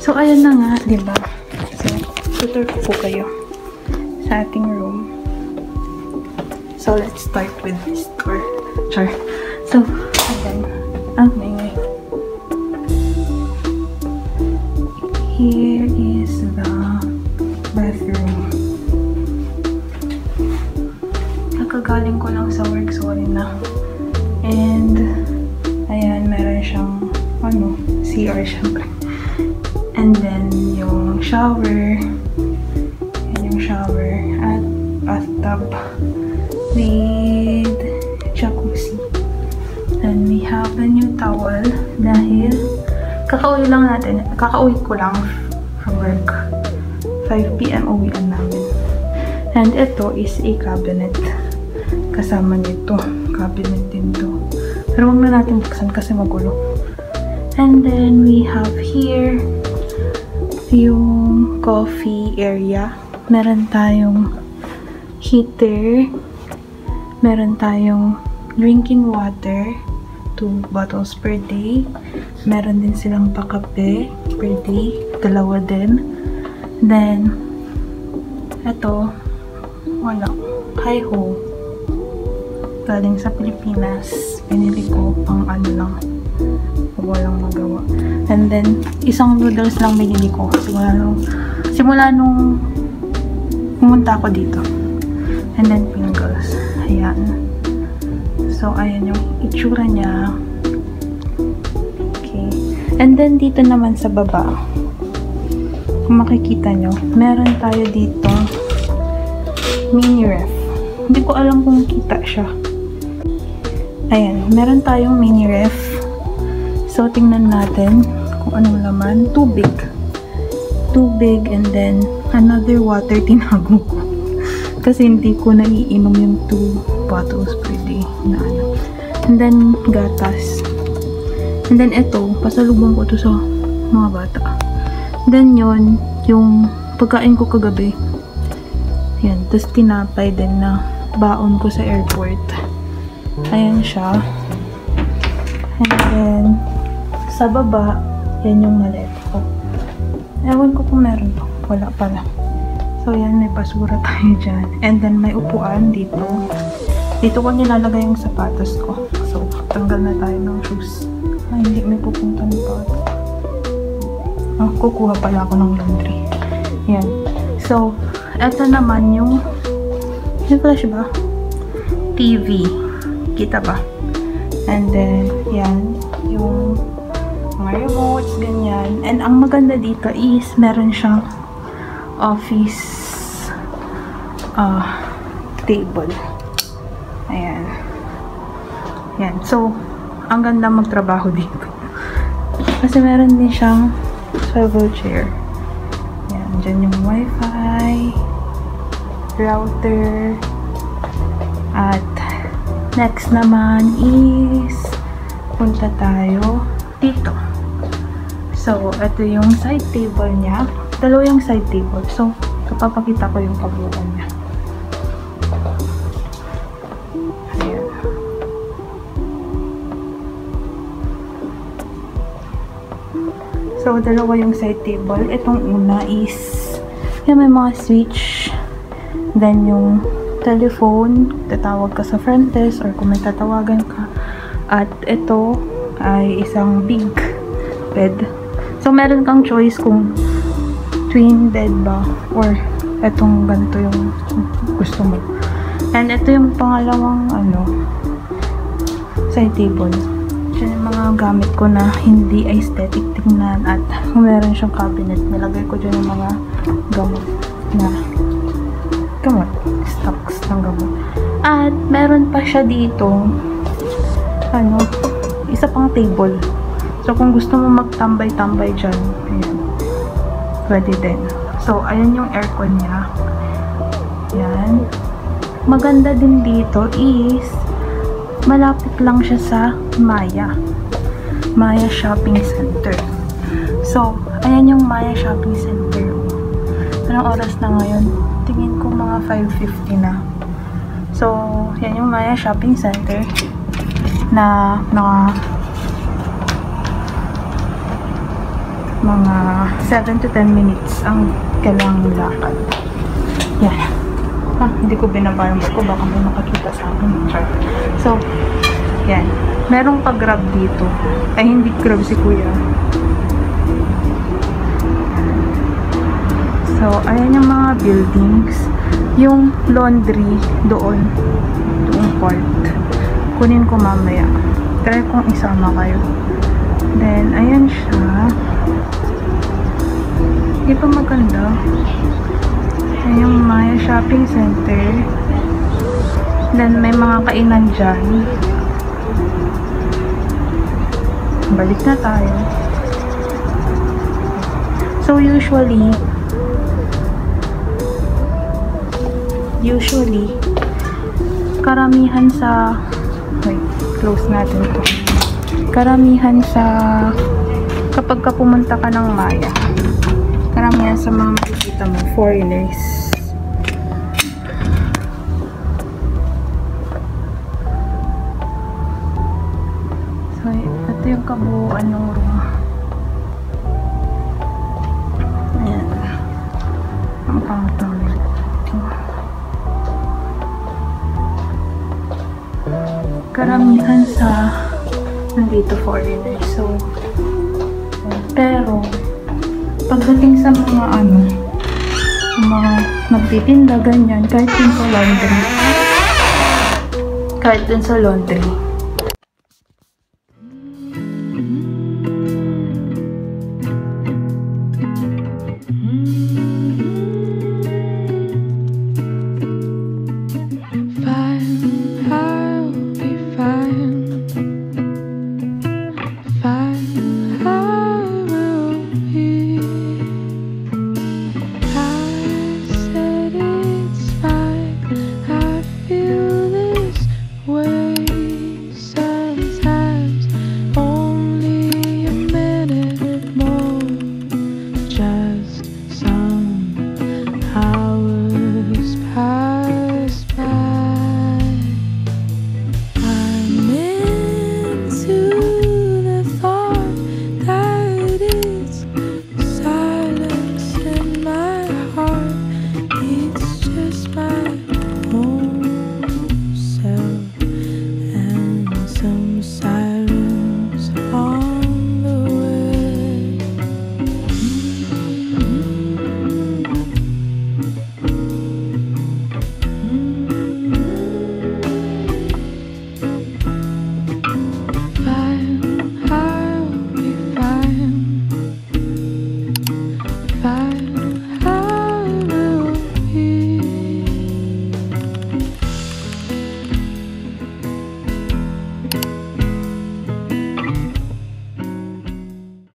So, ayan na nga, diba? So, tutur ko po kayo sa ating room. So, let's start with this tour. Char. So, ayan. May. Here is the bathroom. Kakagaling ko lang sa work, sorry na. And, ayan, meron siyang, CR syempre. And then, yung shower. Yan yung shower. At bathtub with jacuzzi. And we have a new towel dahil kakauwi ko lang from work. 5 PM uwian namin. And ito is a cabinet. Kasama nito. Cabinet din to. Pero wag na natin buksan kasi magulo. And then we have here yung coffee area. Meron tayong heater. Meron tayong drinking water. 2 bottles per day. Meron din silang pakape per day. 2 din. Then, ito, wala. Hi-ho. Galing sa Pilipinas. Pinili ko pang lang. Walang magawa. And then, isang noodles lang binili ko. Simula nung pumunta ako dito. And then, Pringles. Ayan. So, ayan yung itsura niya. Okay. And then, dito naman sa baba, kung makikita nyo, meron tayo dito mini ref. Hindi ko alam kung kita siya. Ayan. Meron tayong mini ref. So, tingnan natin kung anong laman. Tubig. Tubig and then another water tinago ko. Kasi hindi ko naiinom yung 2 bottles per day na ano. And then, gatas. And then, ito, pasalubong ko to sa mga bata. Then, yon yung pagkain ko kagabi. Yan. Tapos, tinapay din na baon ko sa airport. Ayan siya. And then, sa baba, yan yung maleta ko. Ewan ko kung meron to. Wala pala. So, yan. May basura tayo dyan. And then, may upuan dito. Dito ko nilalagay yung sapatos ko. So, tanggal na tayo ng shoes. Ay, hindi. May pupunta ng pato. Kukuha pala ako ng laundry. Yan. So, eto naman yung flash ba? TV. Kita ba? And then, yan. Yung mga remotes, ganyan. And ang maganda dito is meron siyang office table. Ayan. Yan. So, ang ganda magtrabaho dito. Kasi meron din siyang swivel chair. Yan. Diyan yung wifi, router, at next naman is punta tayo dito. So, ito yung side table niya. Dalawa yung side table. So, kapapakita ko yung kabuuan niya. Ayan. So, dalawa yung side table. Itong una is yung may mga switch. Then, yung telephone. Tatawag ka sa front desk or kung may tatawagan ka. At ito ay isang big bed. So, meron kang choice kung twin bed ba or etong ganito yung gusto mo. And ito yung pangalawang side table. Yan yung mga gamit ko na hindi aesthetic tingnan at meron siyang cabinet. Nilagay ko dyan yung mga gamot na stocks ng gamot. At meron pa siya dito isa pang table. So, kung gusto mo magtambay-tambay dyan, ayan, pwede din. So, ayan yung aircon niya. Ayan. Maganda din dito is, malapit lang siya sa Maya Shopping Center. So, ayan yung Maya Shopping Center. Anong oras na ngayon? Tingin ko mga 5:50 na. So, yan yung Maya Shopping Center mga 7 to 10 minutes ang kailangang lakad. Yan. Hindi ko binaba yung bag ko. Baka may nakakita sa akin. So, yan. Merong pag-grab dito. Ay, hindi grab si kuya. So, ayan yung mga buildings. Yung laundry doon. Doon part. Kunin ko mamaya. Try kong isama kayo. Then, ayan siya. Di ba maganda? Ayan yung Maya Shopping Center. Then, may mga kainan dyan. Balik na tayo. So, usually, karamihan sa close natin to. Karamihan sa kapag ka pumunta ka ng Maya, karamihan sa mga makikita mo foreigners. So, ito yung kabuuan ng room. Ayan. Ang pangtawag. Karamihan sa nandito foreigners. So, pero pagdating sa mga mga nagtitinda ganyan, kahit dun sa laundry,